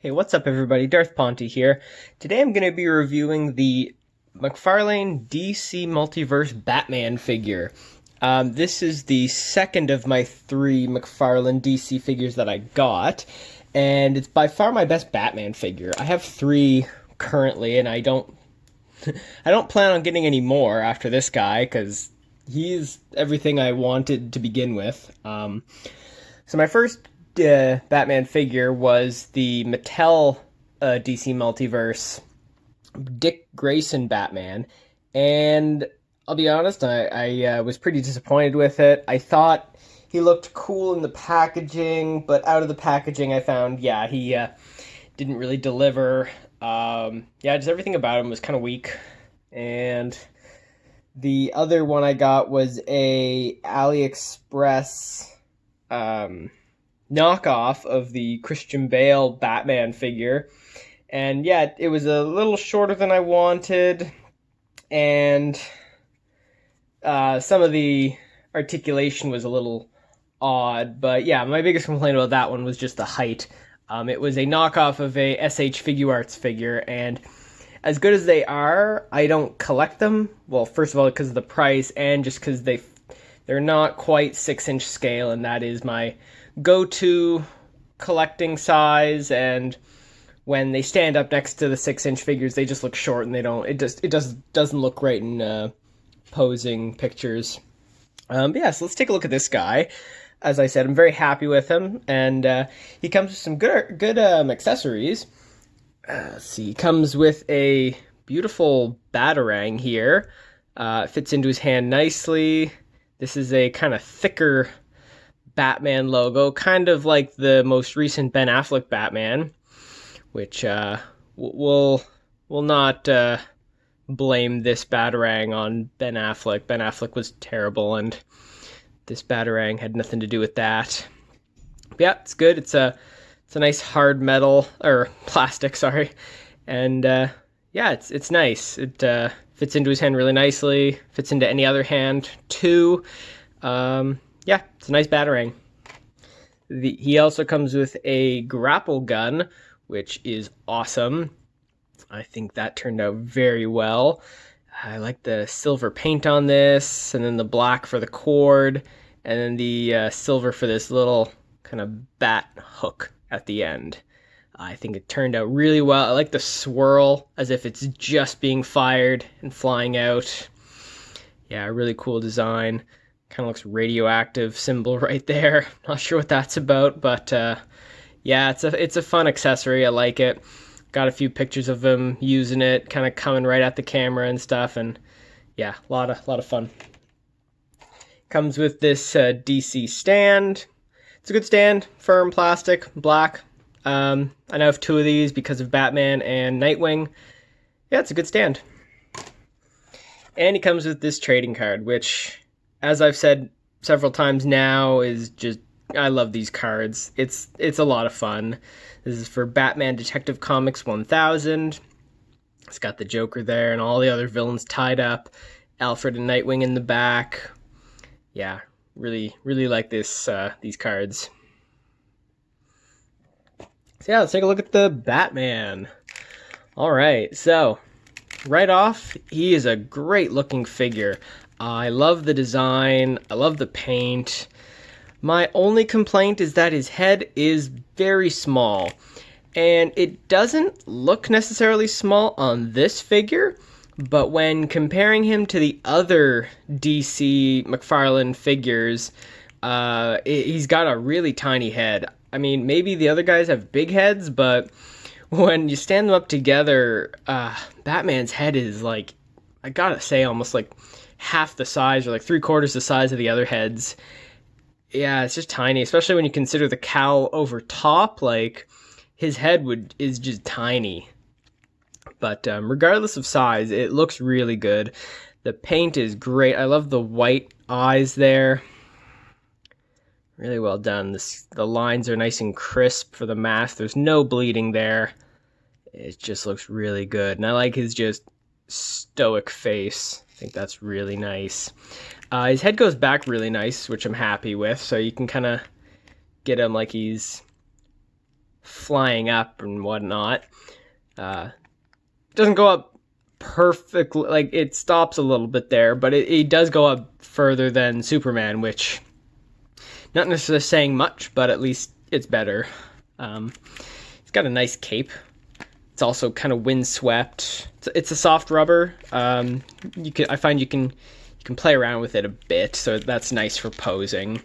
Hey, what's up everybody? Darth Ponte here. Today I'm going to be reviewing the Mcfarlane DC Multiverse Batman figure. This is the second of my three Mcfarlane DC figures that I got, and it's by far my best Batman figure. I have three currently, and I don't plan on getting any more after this guy, because he's everything I wanted to begin with. So my first Batman figure was the Mattel DC Multiverse Dick Grayson Batman, and I'll be honest, I was pretty disappointed with it. I thought he looked cool in the packaging, but out of the packaging I found, he didn't really deliver. Just everything about him was kind of weak. And the other one I got was a AliExpress knockoff of the Christian Bale Batman figure. And yeah, it was a little shorter than I wanted, and some of the articulation was a little odd. But yeah, my biggest complaint about that one was just the height. It was a knockoff of a SH Figuarts figure, and as good as they are, I don't collect them. Well, first of all, because of the price, and just because they're not quite 6-inch scale, and that is my go-to collecting size. And when they stand up next to the 6-inch figures, they just look short, and doesn't look great in posing pictures. So let's take a look at this guy. As I said, I'm very happy with him, and he comes with some good accessories. Let's see, he comes with a beautiful Batarang here. Fits into his hand nicely. This is a kind of thicker Batman logo, kind of like the most recent Ben Affleck Batman, which we'll not blame this Batarang on Ben Affleck. Ben Affleck was terrible, and this Batarang had nothing to do with that. But yeah, it's good. It's a nice hard metal, or plastic, sorry, and it's nice. It fits into his hand really nicely. Fits into any other hand too. It's a nice Batarang. He also comes with a grapple gun, which is awesome. I think that turned out very well. I like the silver paint on this, and then the black for the cord, and then the silver for this little kind of bat hook at the end. I think it turned out really well. I like the swirl, as if it's just being fired and flying out. Yeah, really cool design. Kind of looks radioactive symbol right there. Not sure what that's about, but it's a fun accessory. I like it. Got a few pictures of him using it, kind of coming right at the camera and stuff, and yeah, a lot of fun. Comes with this DC stand. It's a good stand, firm plastic, black. I now have two of these because of Batman and Nightwing. Yeah, it's a good stand. And he comes with this trading card, which, as I've said several times now, is just, I love these cards. It's a lot of fun. This is for Batman Detective Comics 1000. It's got the Joker there and all the other villains tied up. Alfred and Nightwing in the back. Yeah, really like these cards. So yeah, let's take a look at the Batman. All right, so right off, he is a great looking figure. I love the design. I love the paint. My only complaint is that his head is very small, and it doesn't look necessarily small on this figure, but when comparing him to the other DC Mcfarlane figures, he's got a really tiny head. I mean, maybe the other guys have big heads, but when you stand them up together, Batman's head is like, I gotta say, almost like half the size, or like 3/4 the size of the other heads. Yeah, it's just tiny, especially when you consider the cowl over top. Like, his head is just tiny. But regardless of size, it looks really good. The paint is great. I love the white eyes there. Really well done. The lines are nice and crisp for the mask. There's no bleeding there. It just looks really good. And I like his just stoic face. I think that's really nice. His head goes back really nice, which I'm happy with. So you can kind of get him like he's flying up and whatnot. Doesn't go up perfectly, like it stops a little bit there, but it does go up further than Superman, which not necessarily saying much, but at least it's better. It's got a nice cape. It's also kind of windswept. It's a soft rubber. I find you can play around with it a bit, so that's nice for posing.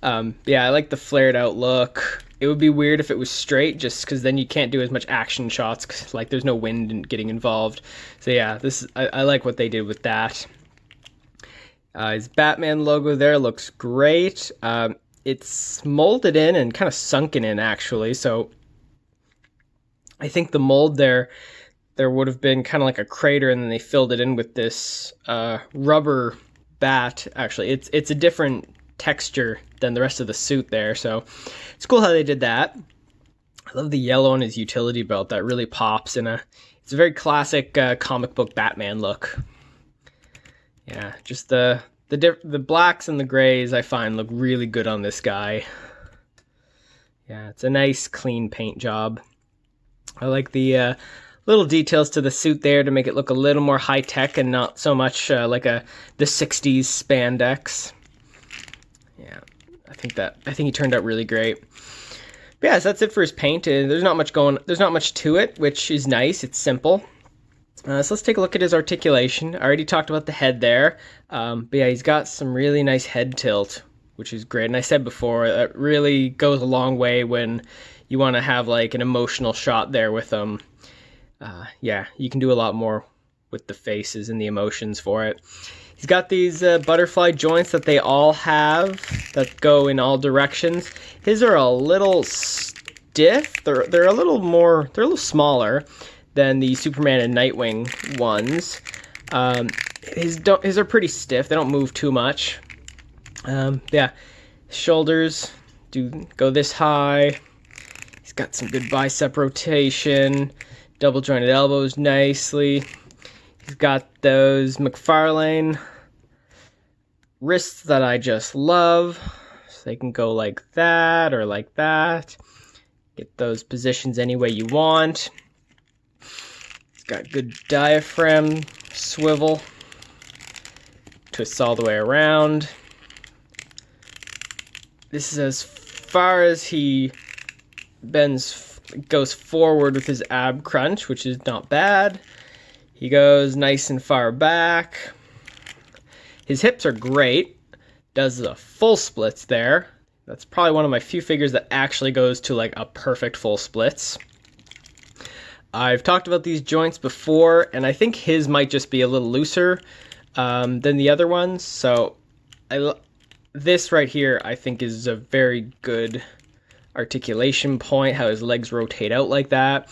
Yeah, I like the flared out look. It would be weird if it was straight, just because then you can't do as much action shots, 'cause, like, there's no wind getting involved. So yeah, I like what they did with that. His Batman logo there looks great. It's molded in and kind of sunken in, actually. So I think the mold there would have been kind of like a crater, and then they filled it in with this rubber bat. Actually, it's a different texture than the rest of the suit there, so it's cool how they did that. I love the yellow on his utility belt. That really pops it's a very classic comic book Batman look. Yeah, just the blacks and the grays I find look really good on this guy. Yeah, it's a nice clean paint job. I like the little details to the suit there to make it look a little more high tech and not so much like the 60s spandex. Yeah, I think he turned out really great. But yeah, so that's it for his paint. There's not much to it, which is nice. It's simple. So let's take a look at his articulation. I already talked about the head there. But yeah, he's got some really nice head tilt, which is great. And I said before, that really goes a long way when you want to have like an emotional shot there with him. Yeah, you can do a lot more with the faces and the emotions for it. He's got these butterfly joints that they all have that go in all directions. His are a little stiff. They're a little smaller than the Superman and Nightwing ones. His are pretty stiff. They don't move too much. Yeah, shoulders do go this high. He's got some good bicep rotation, double jointed elbows nicely. He's got those Mcfarlane wrists that I just love. So they can go like that or like that. Get those positions any way you want. He's got good diaphragm swivel. Twists all the way around. This is as far as he goes forward with his ab crunch, which is not bad. He goes nice and far back. His hips are great. Does the full splits there. That's probably one of my few figures that actually goes to like a perfect full splits. I've talked about these joints before, and I think his might just be a little looser than the other ones. So this right here, I think, is a very good articulation point, how his legs rotate out like that.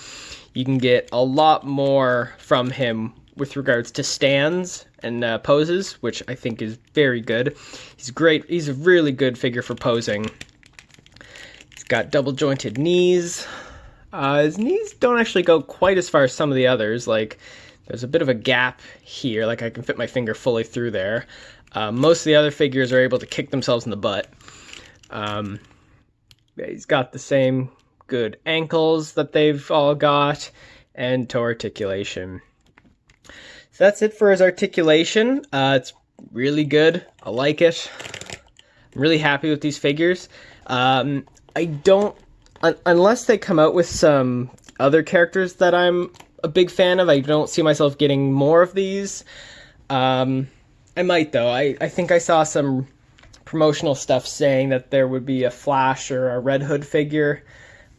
You can get a lot more from him with regards to stands and poses, which I think is very good. He's great. He's a really good figure for posing. He's got double jointed knees. His knees don't actually go quite as far as some of the others. Like, there's a bit of a gap here. Like, I can fit my finger fully through there. Most of the other figures are able to kick themselves in the butt. Yeah, he's got the same good ankles that they've all got, and toe articulation. So that's it for his articulation. It's really good. I like it. I'm really happy with these figures. I don't, unless they come out with some other characters that I'm a big fan of, I don't see myself getting more of these. I might, though. I think I saw some promotional stuff saying that there would be a Flash or a Red Hood figure.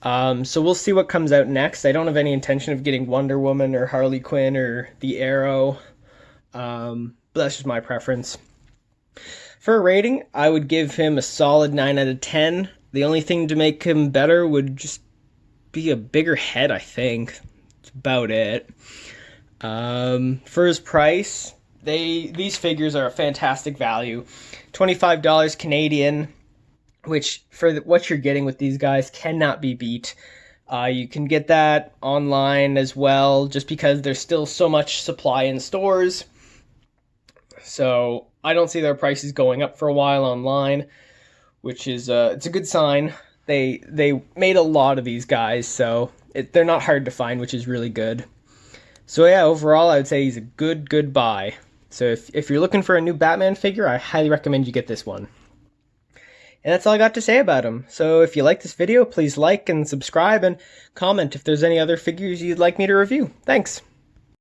So we'll see what comes out next. I don't have any intention of getting Wonder Woman or Harley Quinn or the Arrow. But that's just my preference. For a rating, I would give him a solid 9 out of 10. The only thing to make him better would just be a bigger head, I think. That's about it. For his price, these figures are a fantastic value. $25 Canadian, which for what you're getting with these guys cannot be beat. You can get that online as well, just because there's still so much supply in stores. So I don't see their prices going up for a while online, which is it's a good sign. They made a lot of these guys, so they're not hard to find, which is really good. So yeah, overall, I would say he's a good buy. So if you're looking for a new Batman figure, I highly recommend you get this one. And that's all I got to say about him. So if you like this video, please like and subscribe and comment if there's any other figures you'd like me to review. Thanks!